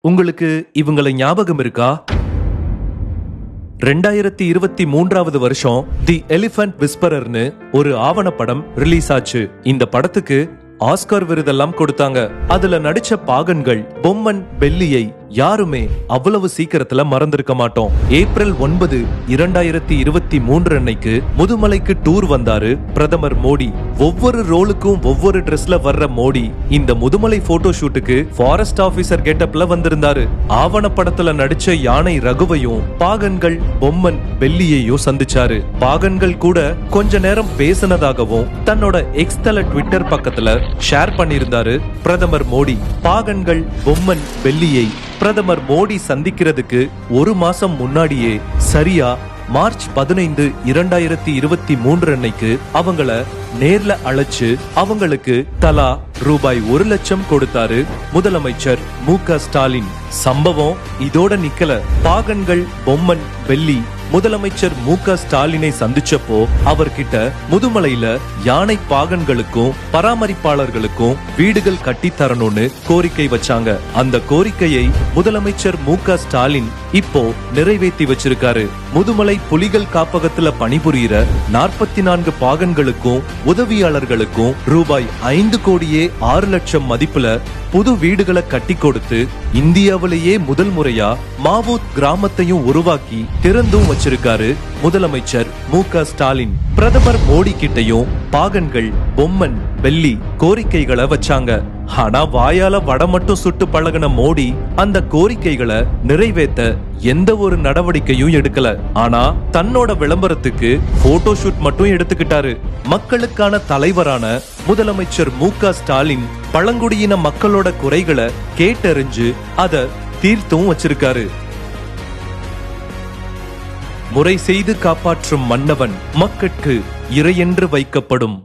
உங்களுக்கு இவங்களை ஞாபகம் இருக்கா? 2023 வருஷம் தி எலிஃபண்ட் விஸ்பரர்னு ஒரு ஆவணப்படம் ரிலீஸ் ஆச்சு. இந்த படத்துக்கு ஆஸ்கார் விருதெல்லாம் கொடுத்தாங்க. அதுல நடிச்ச பாகன்கள் பொம்மன் பெல்லியை யாருமே அவ்வளவு சீக்கிரத்துல மறந்திருக்க மாட்டோம். ஏப்ரல் 9, 2023 அன்னைக்கு முதுமலைக்கு டூர் வந்தாரு பிரதமர் மோடி. ஒவ்வொரு ரோலுக்கும் ஒவ்வொரு ட்ரெஸ்ல வர்ற மோடி இந்த முதுமலை போட்டோ ஷூட்டுக்கு ஃபாரஸ்ட் ஆபீசர் கெட்டப்ல வந்திருந்தாரு. ஆவண படத்துல நடிச்ச யானை ரகுவையும் பாகன்கள் பொம்மன் பெல்லியையும் சந்திச்சாரு. பாகன்கள் கூட கொஞ்ச நேரம் பேசினதாகவும் தன்னோட எக்ஸ் தள ட்விட்டர் பக்கத்துல ஷேர் பண்ணியிருந்தாரு பிரதமர் மோடி. பாகன்கள் பொம்மன் பெல்லியை பிரதமர் மோடி சந்திக்கிறதுக்கு ஒரு மாசம் முன்னாடியே சரியா மார்ச் 15, 2023 அன்னைக்கு அவங்கள நேர்ல அழைச்சு அவங்களுக்கு தலா ரூபாய் 1 லட்சம் கொடுத்தாரு முதலமைச்சர் மு.க. ஸ்டாலின். சம்பவம் இதோட நிக்கல. பாகன்கள் பொம்மன் பெல்லி முதலமைச்சர் மு.க. ஸ்டாலினை சந்திச்சப்போ அவர்கிட்ட முதுமலையில யானை பாகன்களுக்கும் பராமரிப்பாளர்களுக்கும் வீடுகள் கட்டி தரணும்னு கோரிக்கை வச்சாங்க. அந்த கோரிக்கையை முதலமைச்சர் மு.க. ஸ்டாலின் இப்போ நிறைவேற்றி வச்சிருக்காரு. முதுமலை புலிகள் காப்பகத்துல பணிபுரியிற 44 பாகன்களுக்கும் உதவியாளர்களுக்கும் ரூபாய் 5 கோடியே 6 லட்சம் மதிப்புல புது வீடுகளை கட்டி கொடுத்து இந்தியாவிலேயே முதல் முறையா மாவூத் கிராமத்தையும் உருவாக்கி திறந்தும் வச்சிருக்காரு முதலமைச்சர் மு.க. ஸ்டாலின். பிரதமர் மோடி கிட்டையும் பாகன்கள் பொம்மன் பெல்லி கோரிக்கைகளை வச்சாங்க. ஆனா வாயால வட மட்டும் சுட்டு பழகின மோடி அந்த கோரிக்கைகளை நிறைவேற்ற எந்த ஒரு நடவடிக்கையும் எடுக்கல. ஆனா தன்னோட விளம்பரத்துக்கு போட்டோ ஷூட் மட்டும் எடுத்துக்கிட்டாரு. மக்களுக்கான தலைவரான முதலமைச்சர் மு.க. ஸ்டாலின் பழங்குடியின மக்களோட குறைகளை கேட்டறிஞ்சு அத தீர்த்தும் வச்சிருக்காரு. முறை செய்து காப்பாற்றும் மன்னவன் மக்கட்கு இறையென்று வைக்கப்படும்.